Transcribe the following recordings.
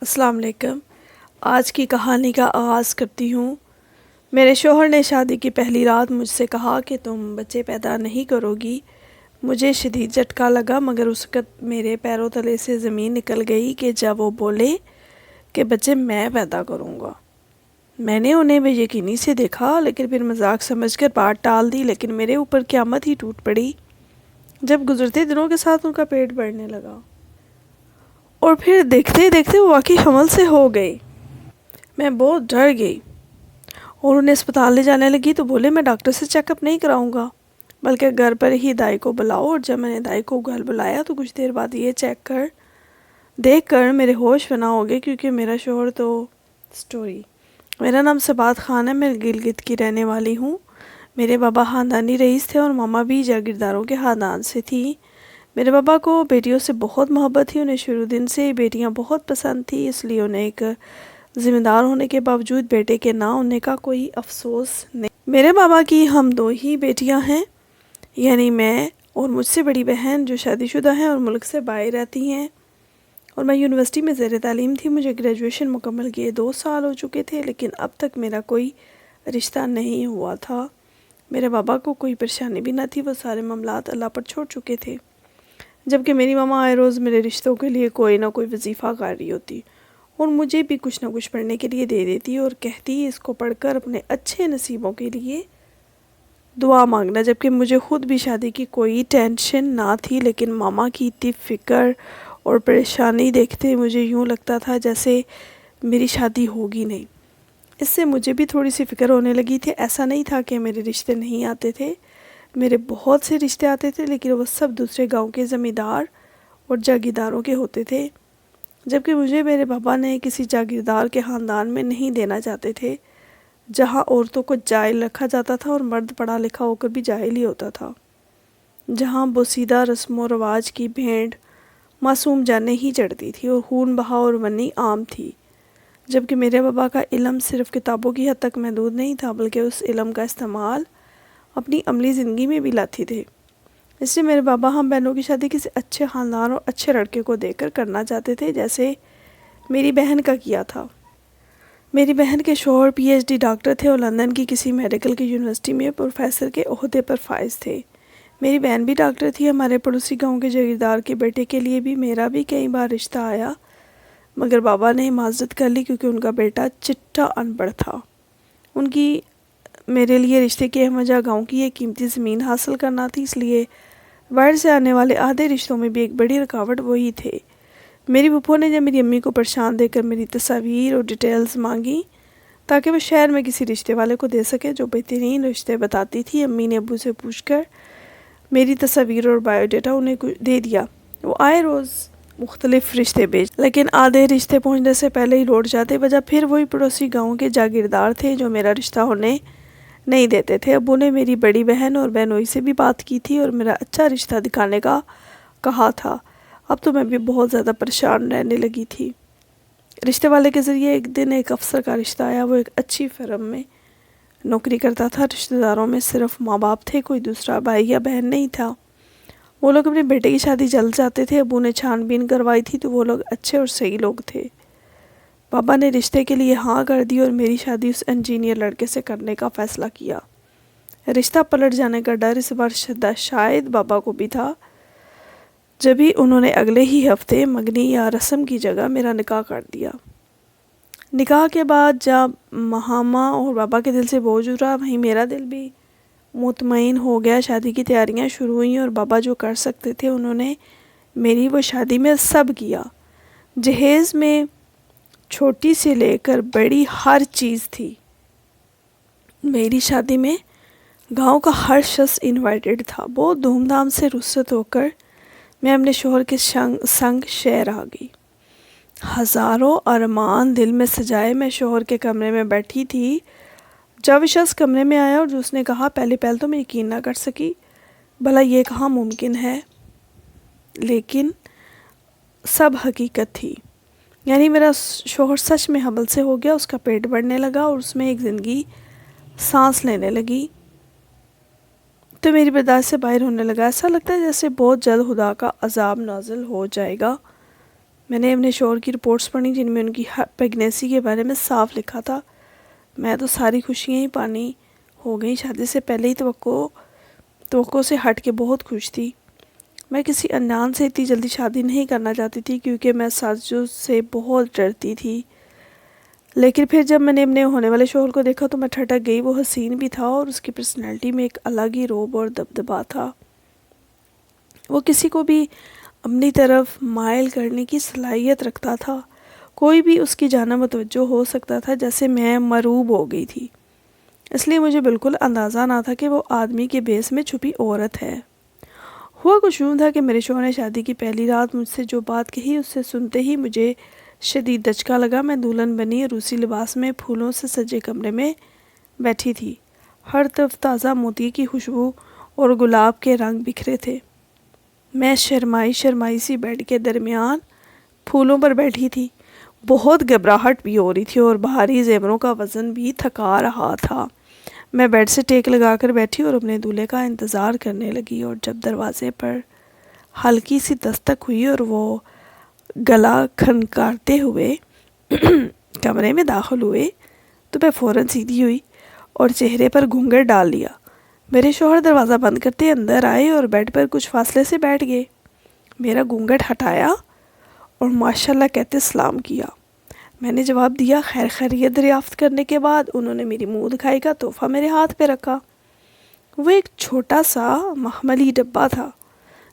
السلام علیکم۔ آج کی کہانی کا آغاز کرتی ہوں۔ میرے شوہر نے شادی کی پہلی رات مجھ سے کہا کہ تم بچے پیدا نہیں کرو گی۔ مجھے شدید جھٹکا لگا، مگر اس وقت میرے پیروں تلے سے زمین نکل گئی کہ جب وہ بولے کہ بچے میں پیدا کروں گا۔ میں نے انہیں بے یقینی سے دیکھا، لیکن پھر مذاق سمجھ کر بات ٹال دی، لیکن میرے اوپر قیامت ہی ٹوٹ پڑی جب گزرتے دنوں کے ساتھ ان کا پیٹ بڑھنے لگا، اور پھر دیکھتے دیکھتے وہ واقعی حمل سے ہو گئے۔ میں بہت ڈر گئی اور انہیں اسپتال لے جانے لگی تو بولے میں ڈاکٹر سے چیک اپ نہیں کراؤں گا، بلکہ گھر پر ہی دائی کو بلاؤ۔ اور جب میں نے دائی کو گھر بلایا تو کچھ دیر بعد یہ دیکھ کر میرے ہوش فنا ہو گئے، کیونکہ میرا شوہر تو میرا نام سبات خان ہے، میں گلگت کی رہنے والی ہوں۔ میرے بابا خاندانی رئیس تھے اور ماما بھی جاگیرداروں کے خاندان سے تھی۔ میرے بابا کو بیٹیوں سے بہت محبت تھی، انہیں شروع دن سے بیٹیاں بہت پسند تھی، اس لیے انہیں ایک ذمہ دار ہونے کے باوجود بیٹے کے نہ ہونے کا کوئی افسوس نہیں۔ میرے بابا کی ہم دو ہی بیٹیاں ہیں، یعنی میں اور مجھ سے بڑی بہن جو شادی شدہ ہیں اور ملک سے باہر رہتی ہیں، اور میں یونیورسٹی میں زیر تعلیم تھی۔ مجھے گریجویشن مکمل کیے 2 سال ہو چکے تھے، لیکن اب تک میرا کوئی رشتہ نہیں ہوا تھا۔ میرے بابا کو کوئی پریشانی بھی نہ تھی، وہ سارے معاملات اللہ پر چھوڑ چکے تھے، جبکہ میری ماما آئے روز میرے رشتوں کے لیے کوئی نہ کوئی وظیفہ کر رہی ہوتی اور مجھے بھی کچھ نہ کچھ پڑھنے کے لیے دے دیتی اور کہتی اس کو پڑھ کر اپنے اچھے نصیبوں کے لیے دعا مانگنا، جبکہ مجھے خود بھی شادی کی کوئی ٹینشن نہ تھی، لیکن ماما کی اتنی فکر اور پریشانی دیکھتے مجھے یوں لگتا تھا جیسے میری شادی ہوگی نہیں۔ اس سے مجھے بھی تھوڑی سی فکر ہونے لگی تھی۔ ایسا نہیں تھا کہ میرے رشتے نہیں آتے تھے، میرے بہت سے رشتے آتے تھے، لیکن وہ سب دوسرے گاؤں کے زمیندار اور جاگیرداروں کے ہوتے تھے، جبکہ مجھے میرے بابا نے کسی جاگیردار کے خاندان میں نہیں دینا چاہتے تھے، جہاں عورتوں کو جاہل رکھا جاتا تھا اور مرد پڑھا لکھا ہو کر بھی جاہل ہی ہوتا تھا، جہاں بوسیدہ رسم و رواج کی بھینٹ معصوم جانیں ہی چڑھتی تھی اور خون بہا اور منی عام تھی، جبکہ میرے بابا کا علم صرف کتابوں کی حد تک محدود نہیں تھا، بلکہ اس علم کا استعمال اپنی عملی زندگی میں بھی لاتے تھے۔ اس لیے میرے بابا ہم بہنوں کی شادی کسی اچھے خاندان اور اچھے لڑکے کو دیکھ کر کرنا چاہتے تھے، جیسے میری بہن کا کیا تھا۔ میری بہن کے شوہر پی ایچ ڈی ڈاکٹر تھے اور لندن کی کسی میڈیکل کی یونیورسٹی میں پروفیسر کے عہدے پر فائز تھے۔ میری بہن بھی ڈاکٹر تھی۔ ہمارے پڑوسی گاؤں کے جاگیردار کے بیٹے کے لیے بھی میرا بھی کئی بار رشتہ آیا، مگر بابا نے معذرت کر لی کیونکہ ان کا بیٹا چٹا ان پڑھ تھا۔ ان کی میرے لیے رشتے کی اہم وجہ گاؤں کی ایک قیمتی زمین حاصل کرنا تھی، اس لیے باہر سے آنے والے آدھے رشتوں میں بھی ایک بڑی رکاوٹ وہی تھے۔ میری پھپھو نے جب میری امی کو پریشان دے کر میری تصاویر اور ڈیٹیلز مانگی تاکہ وہ شہر میں کسی رشتے والے کو دے سکے جو بہترین رشتے بتاتی تھی، امی نے ابو سے پوچھ کر میری تصاویر اور بایو ڈیٹا انہیں دے دیا۔ وہ آئے روز مختلف رشتے بیچ، لیکن آدھے رشتے پہنچنے سے پہلے ہی لوٹ جاتے، وجہ پھر وہی پڑوسی گاؤں کے جاگیردار تھے جو میرا رشتہ ہونے نہیں دیتے تھے۔ ابو نے میری بڑی بہن اور بہنوئی سے بھی بات کی تھی اور میرا اچھا رشتہ دکھانے کا کہا تھا۔ اب تو میں بھی بہت زیادہ پریشان رہنے لگی تھی۔ رشتے والے کے ذریعے ایک دن ایک افسر کا رشتہ آیا، وہ ایک اچھی فرم میں نوکری کرتا تھا۔ رشتہ داروں میں صرف ماں باپ تھے، کوئی دوسرا بھائی یا بہن نہیں تھا۔ وہ لوگ اپنے بیٹے کی شادی جلد چاہتے تھے۔ ابو نے چھان بین کروائی تھی تو وہ لوگ اچھے اور صحیح لوگ تھے۔ بابا نے رشتے کے لیے ہاں کر دی اور میری شادی اس انجینئر لڑکے سے کرنے کا فیصلہ کیا۔ رشتہ پلٹ جانے کا ڈر اس بار شاید بابا کو بھی تھا، جبھی انہوں نے اگلے ہی ہفتے منگنی یا رسم کی جگہ میرا نکاح کر دیا۔ نکاح کے بعد جب ماما اور بابا کے دل سے بوجھ اترا، وہیں میرا دل بھی مطمئن ہو گیا۔ شادی کی تیاریاں شروع ہوئیں اور بابا جو کر سکتے تھے انہوں نے میری وہ شادی میں سب کیا۔ جہیز میں چھوٹی سے لے کر بڑی ہر چیز تھی۔ میری شادی میں گاؤں کا ہر شخص انوائٹڈ تھا۔ بہت دھوم دھام سے رخصت ہو کر میں اپنے شوہر کے سنگ شہر آ گئی۔ ہزاروں ارمان دل میں سجائے میں شوہر کے کمرے میں بیٹھی تھی جب شخص کمرے میں آیا اور اس نے کہا، پہلے تو میں یقین نہ کر سکی، بھلا یہ کہاں ممکن ہے، لیکن سب حقیقت تھی۔ یعنی میرا شوہر سچ میں حمل سے ہو گیا، اس کا پیٹ بڑھنے لگا اور اس میں ایک زندگی سانس لینے لگی تو میری برداشت سے باہر ہونے لگا۔ ایسا لگتا ہے جیسے بہت جلد خدا کا عذاب نازل ہو جائے گا۔ میں نے اپنے شوہر کی رپورٹس پڑھی جن میں ان کی پریگنینسی کے بارے میں صاف لکھا تھا۔ میں تو ساری خوشیاں ہی پانی ہو گئیں۔ شادی سے پہلے ہی توقع سے ہٹ کے بہت خوش تھی۔ میں کسی انجان سے اتنی جلدی شادی نہیں کرنا چاہتی تھی کیونکہ میں سازشوں سے بہت ڈرتی تھی، لیکن پھر جب میں نے اپنے ہونے والے شوہر کو دیکھا تو میں ٹھٹک گئی۔ وہ حسین بھی تھا اور اس کی پرسنالٹی میں ایک الگ ہی روب اور دبدبا تھا۔ وہ کسی کو بھی اپنی طرف مائل کرنے کی صلاحیت رکھتا تھا۔ کوئی بھی اس کی جانب متوجہ ہو سکتا تھا، جیسے میں مرعوب ہو گئی تھی۔ اس لیے مجھے بالکل اندازہ نہ تھا کہ وہ آدمی کے بیس میں چھپی عورت ہے۔ ہوا کچھ یوں تھا کہ میرے شوہر نے شادی کی پہلی رات مجھ سے جو بات کہی اس سے سنتے ہی مجھے شدید دھچکا لگا۔ میں دلہن بنی روسی لباس میں پھولوں سے سجے کمرے میں بیٹھی تھی۔ ہر طرف تازہ موتی کی خوشبو اور گلاب کے رنگ بکھرے تھے۔ میں شرمائی سی بیڈ کے درمیان پھولوں پر بیٹھی تھی۔ بہت گھبراہٹ بھی ہو رہی تھی اور بھاری زیوروں کا وزن بھی تھکا رہا تھا۔ میں بیڈ سے ٹیک لگا کر بیٹھی اور اپنے دولہے کا انتظار کرنے لگی، اور جب دروازے پر ہلکی سی دستک ہوئی اور وہ گلا کھنکارتے ہوئے کمرے میں داخل ہوئے تو میں فوراً سیدھی ہوئی اور چہرے پر گھونگھٹ ڈال لیا۔ میرے شوہر دروازہ بند کرتے اندر آئے اور بیڈ پر کچھ فاصلے سے بیٹھ گئے۔ میرا گھونگھٹ ہٹایا اور ماشاءاللہ کہتے سلام کیا۔ میں نے جواب دیا۔ خیریت دریافت کرنے کے بعد انہوں نے میری منہ دکھائی کا تحفہ میرے ہاتھ پہ رکھا۔ وہ ایک چھوٹا سا مخملی ڈبہ تھا۔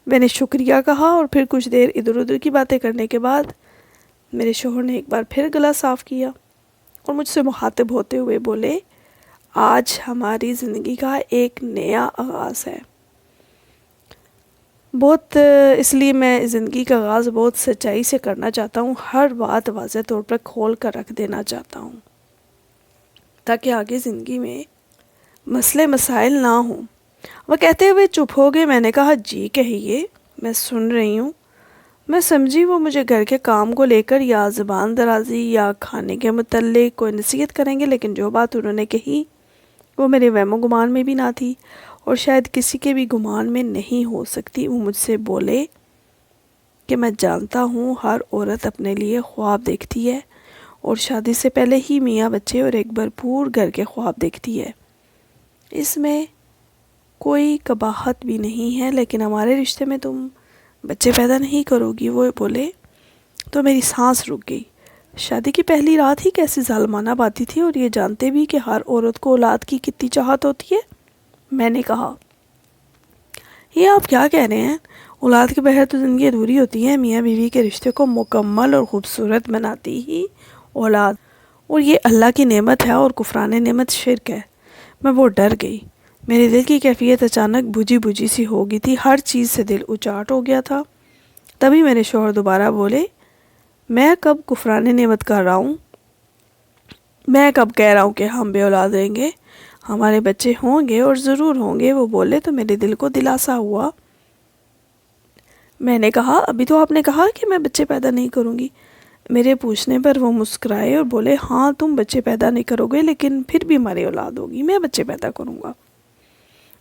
میں نے شکریہ کہا اور پھر کچھ دیر ادھر ادھر کی باتیں کرنے کے بعد میرے شوہر نے ایک بار پھر گلا صاف کیا اور مجھ سے مخاطب ہوتے ہوئے بولے، آج ہماری زندگی کا ایک نیا آغاز ہے۔ اس لیے میں زندگی کا آغاز بہت سچائی سے کرنا چاہتا ہوں۔ ہر بات واضح طور پر کھول کر رکھ دینا چاہتا ہوں تاکہ آگے زندگی میں مسئلے مسائل نہ ہوں۔ وہ کہتے ہوئے چپ ہو گئے۔ میں نے کہا، جی کہیے، میں سن رہی ہوں۔ میں سمجھی وہ مجھے گھر کے کام کو لے کر یا زبان درازی یا کھانے کے متعلق کوئی نصیحت کریں گے، لیکن جو بات انہوں نے کہی وہ میرے وہم و گمان میں بھی نہ تھی اور شاید کسی کے بھی گمان میں نہیں ہو سکتی۔ وہ مجھ سے بولے کہ میں جانتا ہوں ہر عورت اپنے لیے خواب دیکھتی ہے اور شادی سے پہلے ہی میاں بچے اور ایک بھرپور گھر کے خواب دیکھتی ہے۔ اس میں کوئی قباحت بھی نہیں ہے، لیکن ہمارے رشتے میں تم بچے پیدا نہیں کرو گی۔ وہ بولے تو میری سانس رک گئی۔ شادی کی پہلی رات ہی کیسی ظالمانہ باتیں تھی، اور یہ جانتے بھی کہ ہر عورت کو اولاد کی کتنی چاہت ہوتی ہے۔ میں نے کہا، یہ آپ کیا کہہ رہے ہیں؟ اولاد کے بغیر تو زندگی ادھوری ہوتی ہے۔ میاں بیوی کے رشتے کو مکمل اور خوبصورت بناتی ہی اولاد، اور یہ اللہ کی نعمت ہے اور کفران نعمت شرک ہے۔ میں وہ ڈر گئی۔ میرے دل کی کیفیت اچانک بجھی سی ہو گئی تھی۔ ہر چیز سے دل اچاٹ ہو گیا تھا۔ تبھی میرے شوہر دوبارہ بولے، میں کب کفران نعمت کر رہا ہوں؟ میں کب کہہ رہا ہوں کہ ہم بے اولاد رہیں گے؟ ہمارے بچے ہوں گے اور ضرور ہوں گے۔ وہ بولے تو میرے دل کو دلاسا ہوا۔ میں نے کہا، ابھی تو آپ نے کہا کہ میں بچے پیدا نہیں کروں گی۔ میرے پوچھنے پر وہ مسکرائے اور بولے، ہاں تم بچے پیدا نہیں کرو گے، لیکن پھر بھی ہماری اولاد ہوگی، میں بچے پیدا کروں گا۔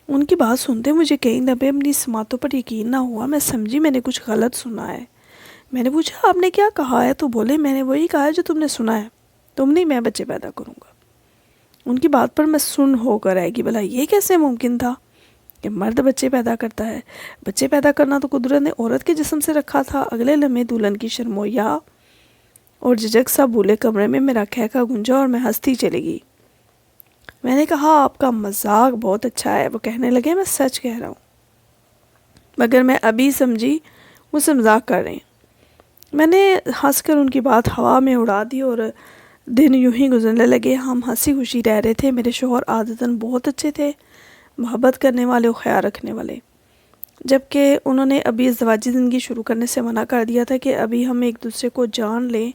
ان کی بات سنتے مجھے کئی دفعے اپنی سماعتوں پر یقین نہ ہوا۔ میں سمجھی میں نے کچھ غلط سنا ہے۔ میں نے پوچھا، آپ نے کیا کہا ہے؟ تو بولے، میں نے وہی کہا ہے جو تم نے سنا ہے، تم نہیں، میں بچے پیدا کروں گا۔ ان کی بات پر میں سن ہو کر آئے گی، بھلا یہ کیسے ممکن تھا کہ مرد بچے پیدا کرتا ہے؟ بچے پیدا کرنا تو قدرت نے عورت کے جسم سے رکھا تھا۔ اگلے لمحے دلہن کی شرمویا اور جھجک سا بھولے کمرے میں میرا کہکا گونجا اور میں ہنستی چلی گئی۔ میں نے کہا، آپ کا مذاق بہت اچھا ہے۔ وہ کہنے لگے، میں سچ کہہ رہا ہوں، مگر میں ابھی سمجھی مجھ سے مذاق کر رہے ہیں۔ میں نے ہنس کر ان کی بات ہوا میں اڑا دی اور دن یوں ہی گزرنے لگے۔ ہم ہنسی خوشی رہ رہے تھے۔ میرے شوہر عادتاً بہت اچھے تھے، محبت کرنے والے اور خیال رکھنے والے، جبکہ انہوں نے ابھی ازدواجی زندگی شروع کرنے سے منع کر دیا تھا کہ ابھی ہم ایک دوسرے کو جان لیں،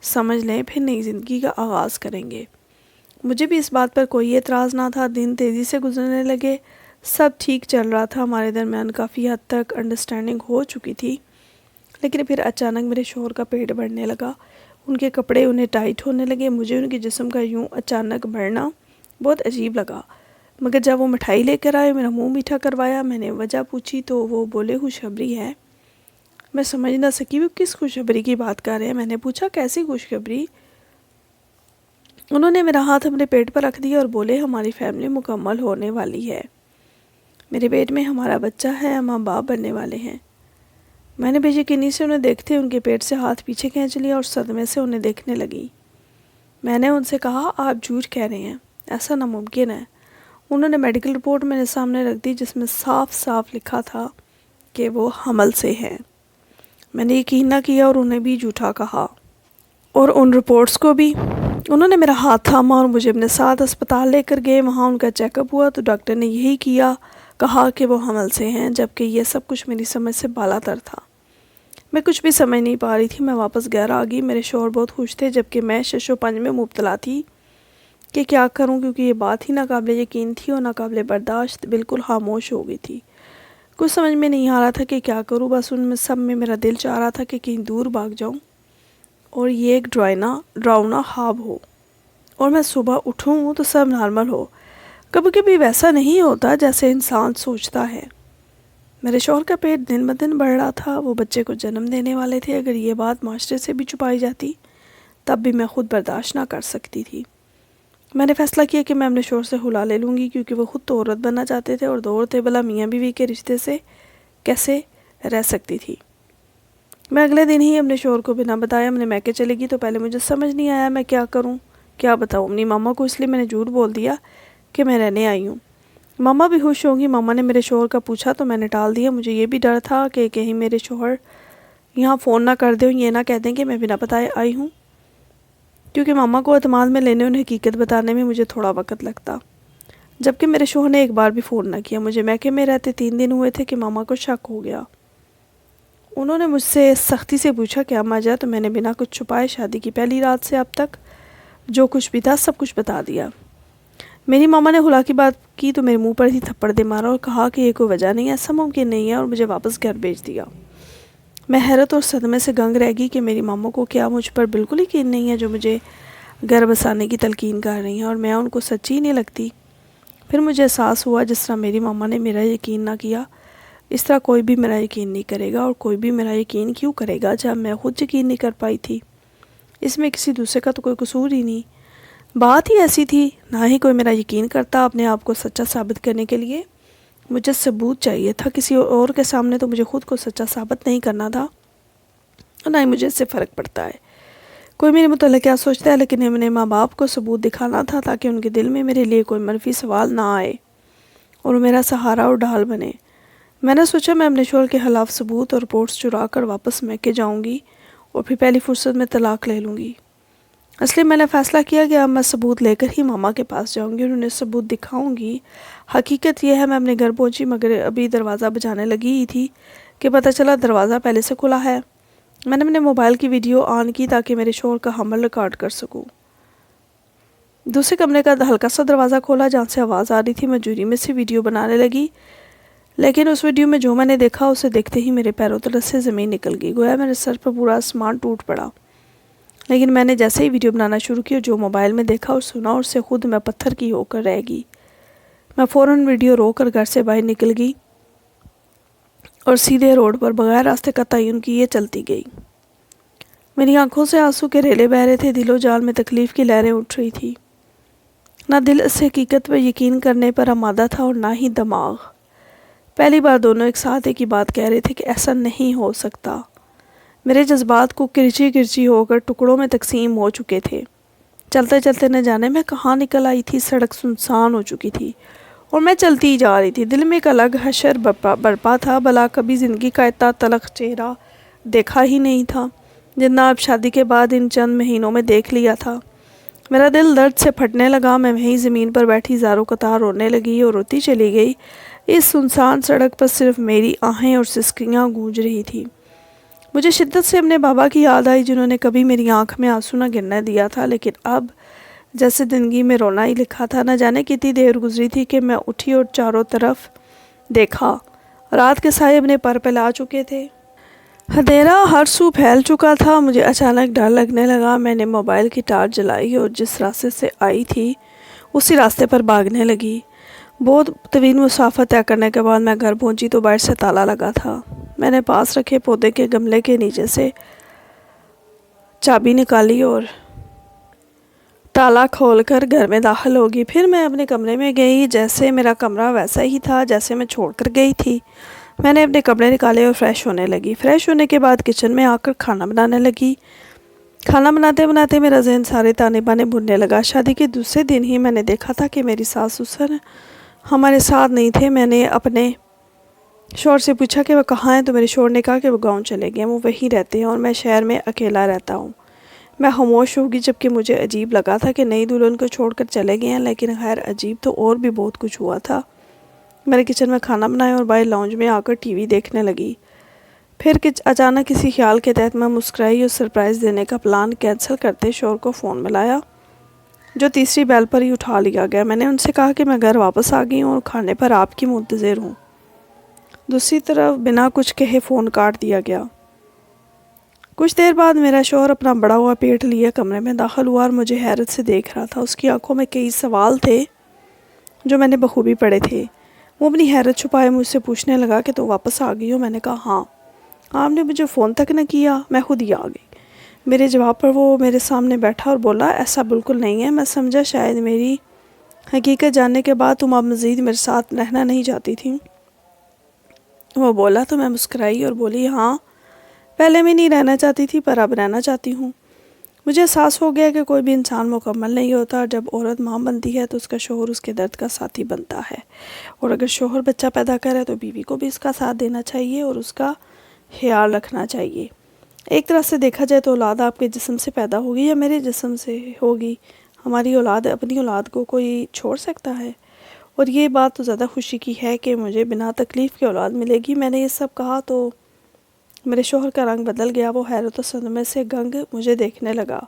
سمجھ لیں، پھر نئی زندگی کا آغاز کریں گے۔ مجھے بھی اس بات پر کوئی اعتراض نہ تھا۔ دن تیزی سے گزرنے لگے، سب ٹھیک چل رہا تھا، ہمارے درمیان کافی حد تک انڈرسٹینڈنگ ہو چکی تھی، لیکن پھر اچانک میرے شوہر کا پیٹ بڑھنے لگا۔ ان کے کپڑے انہیں ٹائٹ ہونے لگے۔ مجھے ان کے جسم کا یوں اچانک بڑھنا بہت عجیب لگا، مگر جب وہ مٹھائی لے کر آئے، میرا منہ میٹھا کروایا، میں نے وجہ پوچھی تو وہ بولے، خوشخبری ہے، میں سمجھ نہ سکی وہ کس خوشخبری کی بات کر رہے ہیں۔ میں نے پوچھا کیسی خوشخبری؟ انہوں نے میرا ہاتھ اپنے پیٹ پر رکھ دیا اور بولے ہماری فیملی مکمل ہونے والی ہے، میرے پیٹ میں ہمارا بچہ ہے، ہم ماں باپ بننے والے ہیں۔ میں نے بے یقینی سے انہیں دیکھتے ان کے پیٹ سے ہاتھ پیچھے کھینچ لیا اور صدمے سے انہیں دیکھنے لگی۔ میں نے ان سے کہا آپ جھوٹ کہہ رہے ہیں، ایسا ناممکن ہے۔ انہوں نے میڈیکل رپورٹ میرے سامنے رکھ دی جس میں صاف صاف لکھا تھا کہ وہ حمل سے ہیں۔ میں نے یقین نہ کیا اور انہیں بھی جھوٹا کہا اور ان رپورٹس کو بھی۔ انہوں نے میرا ہاتھ تھاما اور مجھے اپنے ساتھ اسپتال لے کر گئے۔ وہاں ان کا چیک اپ ہوا تو ڈاکٹر نے یہی کہا کہ وہ حمل سے ہیں، جبکہ یہ سب کچھ میری سمجھ سے بالا تر تھا۔ میں کچھ بھی سمجھ نہیں پا رہی تھی۔ میں واپس گھر آ گئی۔ میرے شوہر بہت خوش تھے جبکہ میں شش و پنج میں مبتلا تھی کہ کیا کروں، کیونکہ یہ بات ہی ناقابل یقین تھی اور ناقابل برداشت۔ بالکل خاموش ہو گئی تھی۔ کچھ سمجھ میں نہیں آ رہا تھا کہ کیا کروں۔ بس ان میں سب میں میرا دل چاہ رہا تھا کہ کہیں دور بھاگ جاؤں اور یہ ایک ڈراؤنا خواب ہو اور میں صبح اٹھوں تو سب نارمل ہو۔ کبھی کبھی ویسا نہیں ہوتا جیسے انسان سوچتا ہے۔ میرے شوہر کا پیٹ دن بدن بڑھ رہا تھا، وہ بچے کو جنم دینے والے تھے۔ اگر یہ بات معاشرے سے بھی چھپائی جاتی تب بھی میں خود برداشت نہ کر سکتی تھی۔ میں نے فیصلہ کیا کہ میں اپنے شوہر سے خلا لے لوں گی، کیونکہ وہ خود تو عورت بننا چاہتے تھے اور دو عورتیں بھلا میاں بیوی کے رشتے سے کیسے رہ سکتی تھی۔ میں اگلے دن ہی اپنے شوہر کو بنا بتایا اپنے میکے چلے گی تو پہلے مجھے سمجھ نہیں آیا میں کیا کروں، کیا بتاؤں اپنی ماما کو۔ اس لیے میں نے جھوٹ بول دیا کہ میں رہنے آئی ہوں۔ ماما بھی خوش ہوں گی۔ ماما نے میرے شوہر کا پوچھا تو میں نے ٹال دیا۔ مجھے یہ بھی ڈر تھا کہ کہیں میرے شوہر یہاں فون نہ کر دیں، یہ نہ کہہ دیں کہ میں بنا بتائے آئی ہوں، کیونکہ ماما کو اعتماد میں لینے انہیں حقیقت بتانے میں مجھے تھوڑا وقت لگتا۔ جبکہ میرے شوہر نے ایک بار بھی فون نہ کیا۔ مجھے میکے میں رہتے 3 دن ہوئے تھے کہ ماما کو شک ہو گیا۔ انہوں نے مجھ سے سختی سے پوچھا کہ اماں جا، تو میں نے بنا کچھ چھپائے شادی کی پہلی رات سے اب تک جو کچھ بھی تھا سب کچھ بتا دیا۔ میری ماما نے خلا کی بات کی تو میرے منہ پر ہی تھپڑ دے مارا اور کہا کہ یہ کوئی وجہ نہیں، ایسا ممکن نہیں ہے، اور مجھے واپس گھر بھیج دیا۔ میں حیرت اور صدمے سے گنگ رہ گئی کہ میری ماما کو کیا مجھ پر بالکل یقین نہیں ہے جو مجھے گھر بسانے کی تلقین کر رہی ہیں اور میں ان کو سچی نہیں لگتی۔ پھر مجھے احساس ہوا جس طرح میری ماما نے میرا یقین نہ کیا اس طرح کوئی بھی میرا یقین نہیں کرے گا، اور کوئی بھی میرا یقین کیوں کرے گا جب میں خود یقین نہیں کر پائی تھی۔ اس میں کسی دوسرے کا تو کوئی قصور ہی نہیں، بات ہی ایسی تھی۔ نہ ہی کوئی میرا یقین کرتا۔ اپنے آپ کو سچا ثابت کرنے کے لیے مجھے ثبوت چاہیے تھا، کسی اور کے سامنے تو مجھے خود کو سچا ثابت نہیں کرنا تھا، نہ ہی مجھے اس سے فرق پڑتا ہے کوئی میرے متعلق کیا سوچتا ہے، لیکن اپنے ماں باپ کو ثبوت دکھانا تھا تاکہ ان کے دل میں میرے لیے کوئی منفی سوال نہ آئے اور میرا سہارا اور ڈھال بنے۔ میں نے سوچا میں اپنے شوہر کے خلاف ثبوت اور رپورٹس چرا کر واپس میکے جاؤں گی اور پھر پہلی فرصت میں طلاق لے لوں گی۔ اس لیے میں نے فیصلہ کیا کہ اب میں ثبوت لے کر ہی ماما کے پاس جاؤں گی اور انہیں ثبوت دکھاؤں گی۔ حقیقت یہ ہے میں اپنے گھر پہنچی مگر ابھی دروازہ بجانے لگی ہی تھی کہ پتہ چلا دروازہ پہلے سے کھلا ہے۔ میں نے اپنے موبائل کی ویڈیو آن کی تاکہ میرے شوہر کا حمل ریکارڈ کر سکوں۔ دوسرے کمرے کا ہلکا سا دروازہ کھولا جہاں سے آواز آ رہی تھی۔ میں جوری میں سے ویڈیو بنانے لگی، لیکن اس ویڈیو میں جو میں نے دیکھا اسے دیکھتے ہی میرے پیروں تلے سے زمین نکل گئی، گویا میرے سر پر پورا آسمان ٹوٹ پڑا۔ لیکن میں نے جیسے ہی ویڈیو بنانا شروع کی اور جو موبائل میں دیکھا اور سنا اس سے خود میں پتھر کی ہو کر رہ گئی۔ میں فوراً ویڈیو رو کر گھر سے باہر نکل گئی اور سیدھے روڈ پر بغیر راستے کا تعین کیے چلتی گئی۔ میری آنکھوں سے آنسو کے ریلے بہہ رہے تھے، دل و جان میں تکلیف کی لہریں اٹھ رہی تھی۔ نہ دل اس حقیقت پر یقین کرنے پر آمادہ تھا اور نہ ہی دماغ۔ پہلی بار دونوں ایک ساتھ ایک ہی بات کہہ رہے تھے کہ ایسا نہیں ہو سکتا۔ میرے جذبات کو کرچی کرچی ہو کر ٹکڑوں میں تقسیم ہو چکے تھے۔ چلتے چلتے نہ جانے میں کہاں نکل آئی تھی، سڑک سنسان ہو چکی تھی اور میں چلتی ہی جا رہی تھی۔ دل میں ایک الگ حشر برپا تھا، بھلا کبھی زندگی کا اتنا تلخ چہرہ دیکھا ہی نہیں تھا جتنا اب شادی کے بعد ان چند مہینوں میں دیکھ لیا تھا۔ میرا دل درد سے پھٹنے لگا۔ میں وہیں زمین پر بیٹھی زاروں قطار رونے لگی اور روتی چلی گئی۔ اس سنسان سڑک پر صرف میری آہیں اور سسکیاں گونج رہی تھی۔ مجھے شدت سے اپنے بابا کی یاد آئی جنہوں نے کبھی میری آنکھ میں آنسو نہ گرنے دیا تھا، لیکن اب جیسے زندگی میں رونا ہی لکھا تھا۔ نہ جانے کتنی دیر گزری تھی کہ میں اٹھی اور چاروں طرف دیکھا۔ رات کے سائے اپنے پر پھیلا چکے تھے، اندھیرا ہر سو پھیل چکا تھا۔ مجھے اچانک ڈر لگنے لگا۔ میں نے موبائل کی ٹارچ جلائی اور جس راستے سے آئی تھی اسی راستے پر بھاگنے لگی۔ بہت طویل مسافت طے کرنے کے بعد میں گھر پہنچی تو باہر سے تالا لگا تھا۔ میں نے پاس رکھے پودے کے گملے کے نیچے سے چابی نکالی اور تالا کھول کر گھر میں داخل ہوگی۔ پھر میں اپنے کمرے میں گئی، جیسے میرا کمرہ ویسا ہی تھا جیسے میں چھوڑ کر گئی تھی۔ میں نے اپنے کپڑے نکالے اور فریش ہونے لگی۔ فریش ہونے کے بعد کچن میں آ کر کھانا بنانے لگی۔ کھانا بناتے بناتے میرا ذہن سارے تانے بانے بھوننے لگا۔ شادی کے دوسرے دن ہی میں نے دیکھا تھا کہ میری ساس سسر ہمارے ساتھ نہیں تھے۔ میں نے اپنے شوہر سے پوچھا کہ وہ کہاں ہیں، تو میرے شوہر نے کہا کہ وہ گاؤں چلے گئے ہیں، وہ وہیں رہتے ہیں اور میں شہر میں اکیلا رہتا ہوں۔ میں خاموش ہوگی، جبکہ مجھے عجیب لگا تھا کہ نئی دلہن کو چھوڑ کر چلے گئے ہیں، لیکن خیر عجیب تو اور بھی بہت کچھ ہوا تھا۔ میں نے کچن میں کھانا بنایا اور باہر لاؤنج میں آ کر ٹی وی دیکھنے لگی۔ پھر اچانک کسی خیال کے تحت میں مسکرائی اور سرپرائز دینے کا پلان کینسل کرتے شوہر کو فون ملایا، جو تیسری بیل پر ہی اٹھا لیا گیا۔ میں نے ان سے کہا کہ میں گھر واپس آ گئی ہوں اور کھانے پر آپ کی منتظر ہوں۔ دوسری طرف بنا کچھ کہے فون کاٹ دیا گیا۔ کچھ دیر بعد میرا شوہر اپنا بڑا ہوا پیٹ لیے کمرے میں داخل ہوا اور مجھے حیرت سے دیکھ رہا تھا۔ اس کی آنکھوں میں کئی سوال تھے جو میں نے بخوبی پڑھے تھے۔ وہ اپنی حیرت چھپائے مجھ سے پوچھنے لگا کہ تو واپس آ گئی ہو؟ میں نے کہا ہاں۔ آپ نے مجھے فون تک نہ کیا؟ میں خود ہی آ گئی۔ میرے جواب پر وہ میرے سامنے بیٹھا اور بولا ایسا بالکل نہیں ہے۔ میں سمجھا شاید میری حقیقت جاننے کے بعد تم اب مزید میرے ساتھ رہنا نہیں چاہتی تھی۔ وہ بولا تو میں مسکرائی اور بولی ہاں، پہلے میں نہیں رہنا چاہتی تھی پر اب رہنا چاہتی ہوں۔ مجھے احساس ہو گیا کہ کوئی بھی انسان مکمل نہیں ہوتا۔ جب عورت ماں بنتی ہے تو اس کا شوہر اس کے درد کا ساتھی بنتا ہے، اور اگر شوہر بچہ پیدا کرے تو بیوی کو بھی اس کا ساتھ دینا چاہیے اور اس کا خیال رکھنا چاہیے۔ ایک طرح سے دیکھا جائے تو اولاد آپ کے جسم سے پیدا ہوگی یا میرے جسم سے ہوگی۔ ہماری اولاد اپنی اولاد کو کوئی چھوڑ سکتا ہے؟ اور یہ بات تو زیادہ خوشی کی ہے کہ مجھے بنا تکلیف کے اولاد ملے گی۔ میں نے یہ سب کہا تو میرے شوہر کا رنگ بدل گیا۔ وہ حیرت و صدمے سے گنگ مجھے دیکھنے لگا،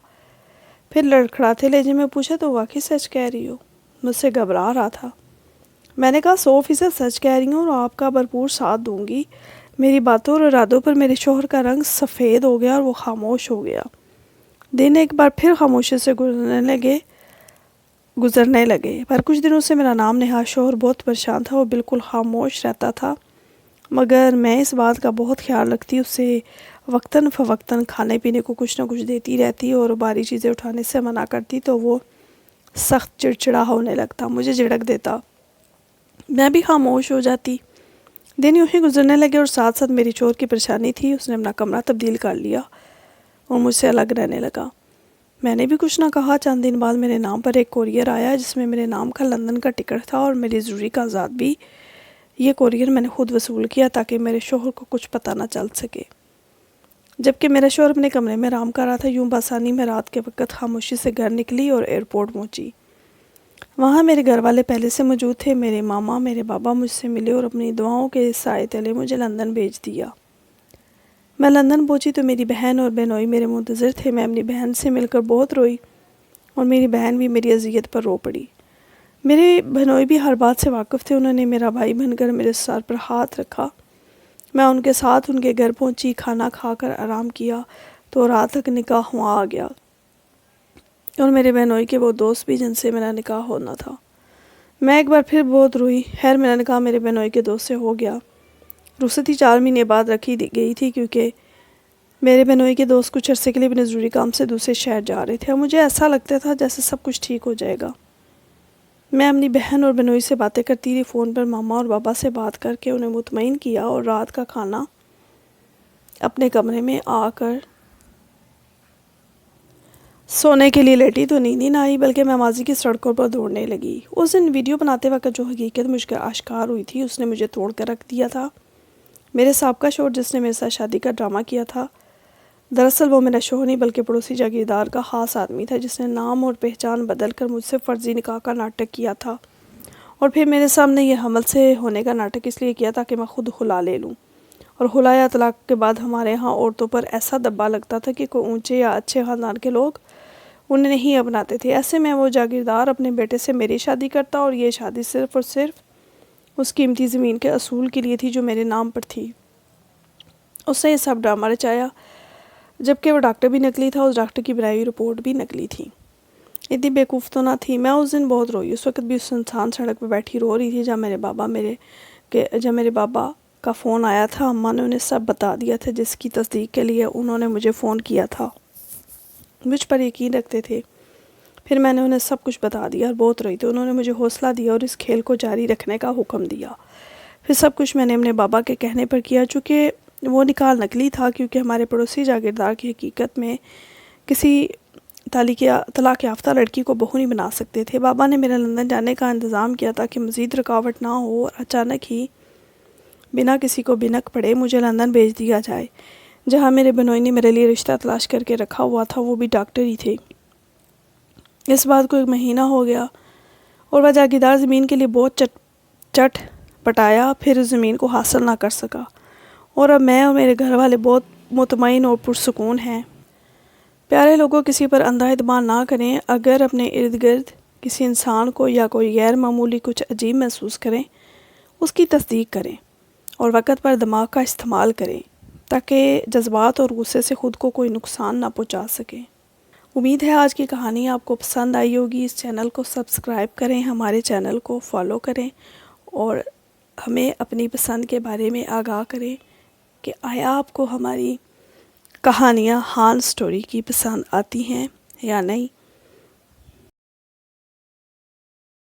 پھر لڑکھڑاتے لہجے میں پوچھا تو واقعی سچ کہہ رہی ہو؟ مجھ سے گھبرا رہا تھا۔ میں نے کہا 100% سچ کہہ رہی ہوں اور آپ کا بھرپور ساتھ دوں گی۔ میری باتوں اور ارادوں پر میرے شوہر کا رنگ سفید ہو گیا اور وہ خاموش ہو گیا۔ دن ایک بار پھر خاموشی سے گزرنے لگے، پر کچھ دنوں سے میرا نام نہاد شوہر بہت پریشان تھا۔ وہ بالکل خاموش رہتا تھا، مگر میں اس بات کا بہت خیال رکھتی، اسے وقتاً فوقتاً کھانے پینے کو کچھ نہ کچھ دیتی رہتی اور بھاری چیزیں اٹھانے سے منع کرتی تو وہ سخت چڑچڑا ہونے لگتا، مجھے جھڑک دیتا، میں بھی خاموش ہو جاتی۔ دن یوں ہی گزرنے لگے اور ساتھ ساتھ میری شوہر کی پریشانی تھی۔ اس نے اپنا کمرہ تبدیل کر لیا اور مجھ سے الگ رہنے لگا۔ میں نے بھی کچھ نہ کہا۔ چند دن بعد میرے نام پر ایک کورئر آیا جس میں میرے نام کا لندن کا ٹکٹ تھا اور میری ضروری کاغذات بھی۔ یہ کورئر میں نے خود وصول کیا تاکہ میرے شوہر کو کچھ پتہ نہ چل سکے۔ جبکہ میرا شوہر اپنے کمرے میں آرام کر رہا تھا، یوں بآسانی میں رات کے وقت خاموشی سے گھر نکلی اور ایئرپورٹ پہنچی۔ وہاں میرے گھر والے پہلے سے موجود تھے۔ میرے ماما، میرے بابا مجھ سے ملے اور اپنی دعاؤں کے سائے تلے مجھے لندن بھیج دیا۔ میں لندن پہنچی تو میری بہن اور بہنوئی میرے منتظر تھے۔ میں اپنی بہن سے مل کر بہت روئی اور میری بہن بھی میری اذیت پر رو پڑی۔ میرے بہنوئی بھی ہر بات سے واقف تھے۔ انہوں نے میرا بھائی بن کر میرے سر پر ہاتھ رکھا۔ میں ان کے ساتھ ان کے گھر پہنچی، کھانا کھا کر آرام کیا تو رات تک نکاح وہاں آ گیا، اور میرے بہنوئی کے وہ دوست بھی جن سے میرا نکاح ہونا تھا۔ میں ایک بار پھر بہت روئی۔ خیر میرا نکاح میرے بہنوئی کے دوست سے ہو گیا۔ رخصتی 4 مہینے بعد رکھی گئی تھی کیونکہ میرے بہنوئی کے دوست کچھ عرصے کے لیے اپنے ضروری کام سے دوسرے شہر جا رہے تھے اور مجھے ایسا لگتا تھا جیسے سب کچھ ٹھیک ہو جائے گا۔ میں اپنی بہن اور بہنوئی سے باتیں کرتی رہی، فون پر ماما اور بابا سے بات کر کے انہیں مطمئن کیا اور رات کا کھانا اپنے کمرے میں آ کر سونے کے لیے لیٹی تو نیند ہی نہ آئی بلکہ میں ماضی کی سڑکوں پر دوڑنے لگی۔ اس دن ویڈیو بناتے وقت جو حقیقت مجھ کو آشکار ہوئی تھی اس نے مجھے توڑ کر رکھ دیا تھا۔ میرے سابقہ شوہر جس نے میرے ساتھ شادی کا ڈرامہ کیا تھا، دراصل وہ میرا شوہر نہیں بلکہ پڑوسی جاگیردار کا خاص آدمی تھا جس نے نام اور پہچان بدل کر مجھ سے فرضی نکاح کا ناٹک کیا تھا، اور پھر میرے سامنے یہ حمل سے ہونے کا ناٹک اس لیے کیا تاکہ میں خود خلا لے لوں۔ اور خلا یا طلاق کے بعد ہمارے ہاں عورتوں پر ایسا دبا لگتا تھا کہ کوئی اونچے یا اچھے خاندان کے لوگ انہیں نہیں اپناتے تھے۔ ایسے میں وہ جاگیردار اپنے بیٹے سے میری شادی کرتا اور یہ شادی صرف اور صرف اس قیمتی زمین کے اصول کے لیے تھی جو میرے نام پر تھی۔ اس نے یہ سب ڈرامہ رچایا، جبکہ وہ ڈاکٹر بھی نکلی تھا، اس ڈاکٹر کی بنائی ہوئی رپورٹ بھی نکلی تھی۔ اتنی بیوقوف تو نہ تھی۔ میں اس دن بہت روئی۔ اس وقت بھی اس سنسان سڑک پہ بیٹھی رو رہی تھی جب میرے بابا کا فون آیا تھا، اماں نے انہیں سب بتا دیا تھا، جس کی تصدیق کے لیے انہوں نے مجھے فون کیا تھا۔ مجھ پر یقین رکھتے تھے۔ پھر میں نے انہیں سب کچھ بتا دیا اور بہت روئی تو انہوں نے مجھے حوصلہ دیا اور اس کھیل کو جاری رکھنے کا حکم دیا۔ پھر سب کچھ میں نے اپنے بابا کے کہنے پر کیا، چونکہ وہ نکال نکلی تھا، کیونکہ ہمارے پڑوسی جاگیردار کی حقیقت میں کسی طلاق یافتہ لڑکی کو بہو نہیں بنا سکتے تھے۔ بابا نے میرے لندن جانے کا انتظام کیا تاکہ مزید رکاوٹ نہ ہو اور اچانک ہی بنا کسی کو بھنک پڑے مجھے لندن بھیج دیا جائے، جہاں میرے بنوئی نے میرے لیے رشتہ تلاش کر کے رکھا ہوا تھا، وہ بھی ڈاکٹر ہی تھے۔ اس بات کو 1 مہینہ ہو گیا اور وہ جاگیردار زمین کے لیے بہت چٹ پٹایا، پھر اس زمین کو حاصل نہ کر سکا، اور اب میں اور میرے گھر والے بہت مطمئن اور پرسکون ہیں۔ پیارے لوگوں، کسی پر اندھا اعتماد نہ کریں۔ اگر اپنے ارد گرد کسی انسان کو یا کوئی غیر معمولی کچھ عجیب محسوس کریں، اس کی تصدیق کریں اور وقت پر دماغ کا استعمال کریں تاکہ جذبات اور غصے سے خود کو کوئی نقصان نہ پہنچا سکیں۔ امید ہے آج کی کہانی آپ کو پسند آئی ہوگی۔ اس چینل کو سبسکرائب کریں، ہمارے چینل کو فالو کریں اور ہمیں اپنی پسند کے بارے میں آگاہ کریں کہ آیا آپ کو ہماری کہانیاں ہان سٹوری کی پسند آتی ہیں یا نہیں۔